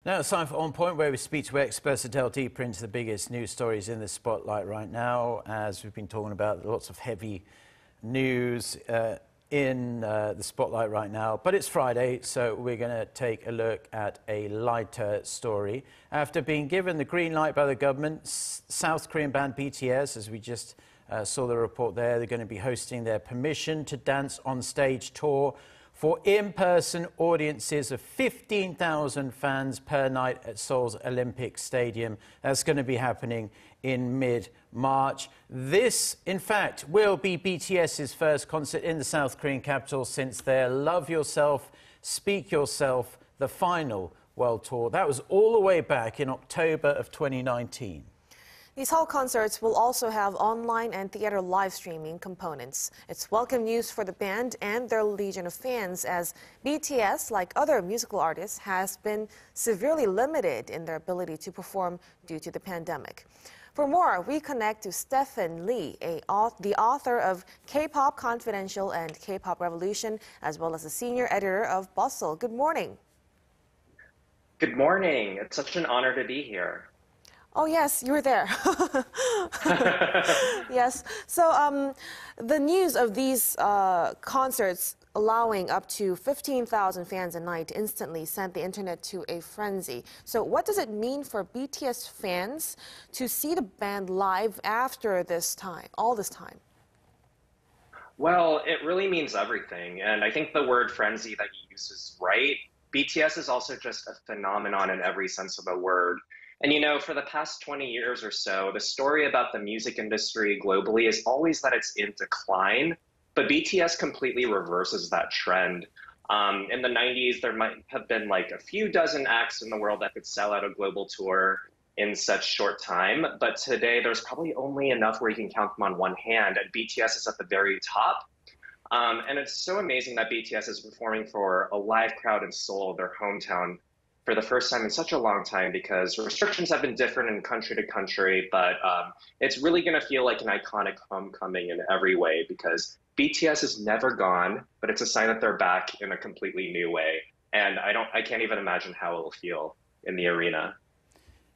Now it's time for On Point, where we speak to experts to delve deeper into the biggest news stories in the spotlight right now. As we've been talking about, lots of heavy news in the spotlight right now. But it's Friday, so we're going to take a look at a lighter story. After being given the green light by the government, South Korean band BTS, as we just saw the report there, they're going to be hosting their Permission to Dance on Stage tour for in-person audiences of 15,000 fans per night at Seoul's Olympic Stadium. That's going to be happening in mid-March. This, in fact, will be BTS's first concert in the South Korean capital since their Love Yourself, Speak Yourself, the final world tour. That was all the way back in October of 2019. These hall concerts will also have online and theater live streaming components. It's welcome news for the band and their legion of fans, as BTS, like other musical artists, has been severely limited in their ability to perform due to the pandemic. For more, we connect to Stephen Lee, the author of K-Pop Confidential and K-Pop Revolution, as well as the senior editor of Bustle. Good morning. Good morning. It's such an honor to be here. Oh, yes, you were there. Yes. So the news of these concerts allowing up to 15,000 fans a night instantly sent the internet to a frenzy. So what does it mean for BTS fans to see the band live after this time, all this time? Well, it really means everything. And I think the word frenzy that you use is right. BTS is also just a phenomenon in every sense of the word. And you know, for the past 20 years or so, the story about the music industry globally is always that it's in decline, but BTS completely reverses that trend. In the 90s, there might have been like a few dozen acts in the world that could sell out a global tour in such short time, but today there's probably only enough where you can count them on one hand, and BTS is at the very top. And it's so amazing that BTS is performing for a live crowd in Seoul, their hometown, for the first time in such a long time, because restrictions have been different in country to country, but it's really going to feel like an iconic homecoming in every way, because BTS is never gone, but it's a sign that they're back in a completely new way. And I can't even imagine how it will feel in the arena.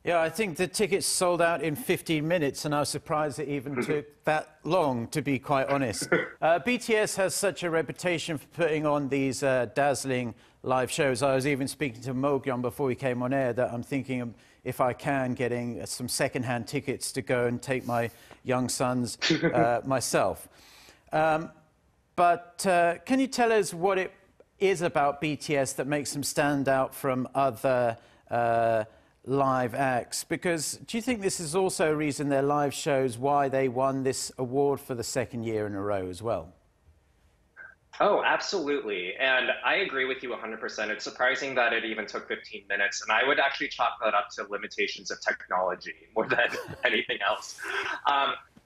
Yeah, I think the tickets sold out in 15 minutes, and I was surprised it even took that long, to be quite honest. BTS has such a reputation for putting on these dazzling live shows. I was even speaking to Mogyeon before we came on air that I'm thinking of, if I can, getting some second-hand tickets to go and take my young sons myself. But can you tell us what it is about BTS that makes them stand out from other live acts? Because do you think this is also a reason their live shows, why they won this award for the second year in a row as well? Oh, absolutely. And I agree with you 100%. It's surprising that it even took 15 minutes. And I would actually chalk that up to limitations of technology more than anything else.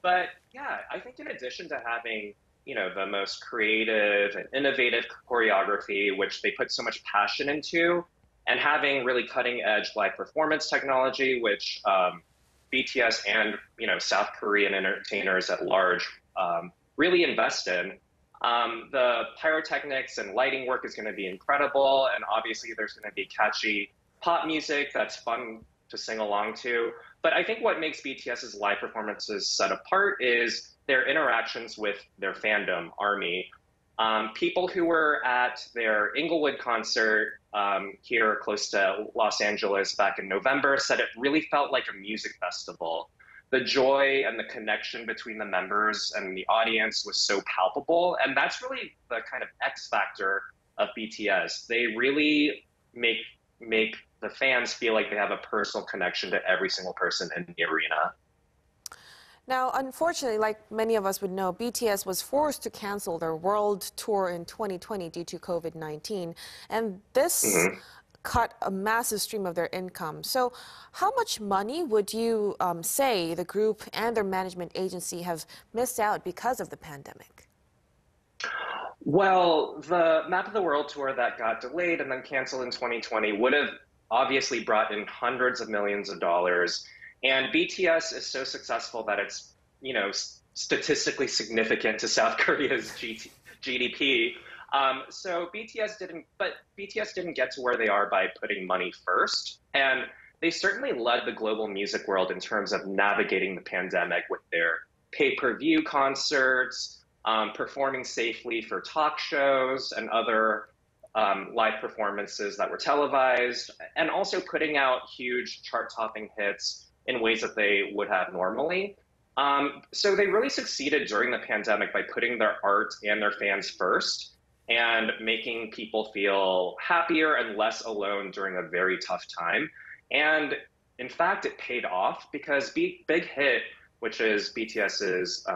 But yeah, I think in addition to having, you know, the most creative and innovative choreography, which they put so much passion into, and having really cutting edge live performance technology, which BTS and, you know, South Korean entertainers at large really invest in. The pyrotechnics and lighting work is going to be incredible, and obviously there's going to be catchy pop music that's fun to sing along to. But I think what makes BTS's live performances set apart is their interactions with their fandom, ARMY. People who were at their Inglewood concert here close to Los Angeles back in November said it really felt like a music festival. The joy and the connection between the members and the audience was so palpable. And that's really the kind of X factor of BTS. They really make the fans feel like they have a personal connection to every single person in the arena. Now, unfortunately, like many of us would know, BTS was forced to cancel their world tour in 2020 due to COVID-19. And this cut a massive stream of their income. So how much money would you say the group and their management agency have missed out because of the pandemic? Well, the Map of the World tour that got delayed and then canceled in 2020 would have obviously brought in hundreds of millions of dollars. And BTS is so successful that it's, you know, statistically significant to South Korea's GDP. So BTS didn't get to where they are by putting money first. And they certainly led the global music world in terms of navigating the pandemic with their pay-per-view concerts, performing safely for talk shows and other live performances that were televised, and also putting out huge chart-topping hits in ways that they would have normally. So they really succeeded during the pandemic by putting their art and their fans first and making people feel happier and less alone during a very tough time. And in fact, it paid off because Big Hit, which is BTS's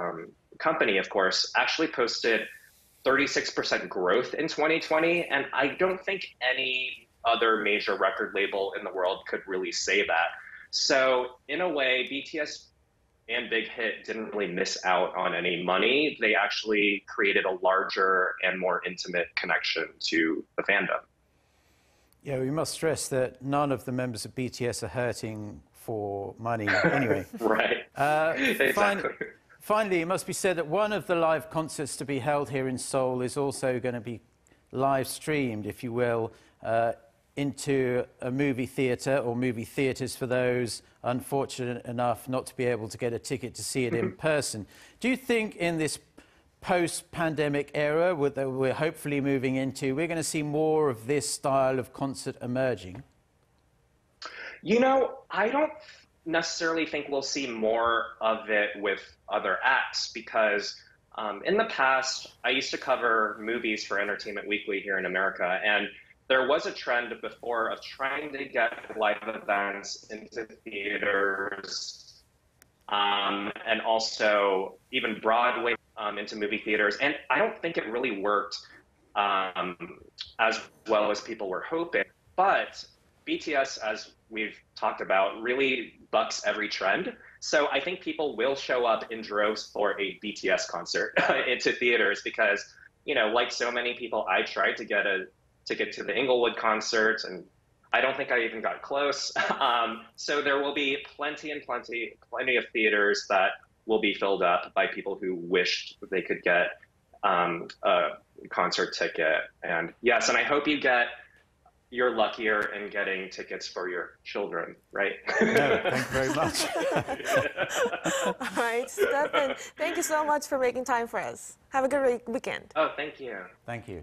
company, of course, actually posted 36% growth in 2020. And I don't think any other major record label in the world could really say that. So in a way, BTS and Big Hit didn't really miss out on any money. They actually created a larger and more intimate connection to the fandom. Yeah, we must stress that none of the members of BTS are hurting for money anyway. Right. Exactly. Finally, it must be said that one of the live concerts to be held here in Seoul is also going to be live streamed, if you will, into a movie theatre or movie theatres for those unfortunate enough not to be able to get a ticket to see it in person. Do you think in this post-pandemic era that we're hopefully moving into, we're going to see more of this style of concert emerging? You know, I don't necessarily think we'll see more of it with other acts because in the past, I used to cover movies for Entertainment Weekly here in America, and there was a trend before of trying to get live events into theaters and also even Broadway into movie theaters. And I don't think it really worked as well as people were hoping. But BTS, as we've talked about, really bucks every trend. So I think people will show up in droves for a BTS concert into theaters because, you know, like so many people, I tried to get a ticket to the Inglewood concert, and I don't think I even got close. So there will be plenty of theaters that will be filled up by people who wished they could get a concert ticket. And yes, and I hope you're luckier in getting tickets for your children, right? No, thank you very much. All right, Stefan, thank you so much for making time for us. Have a good weekend. Oh, thank you. Thank you.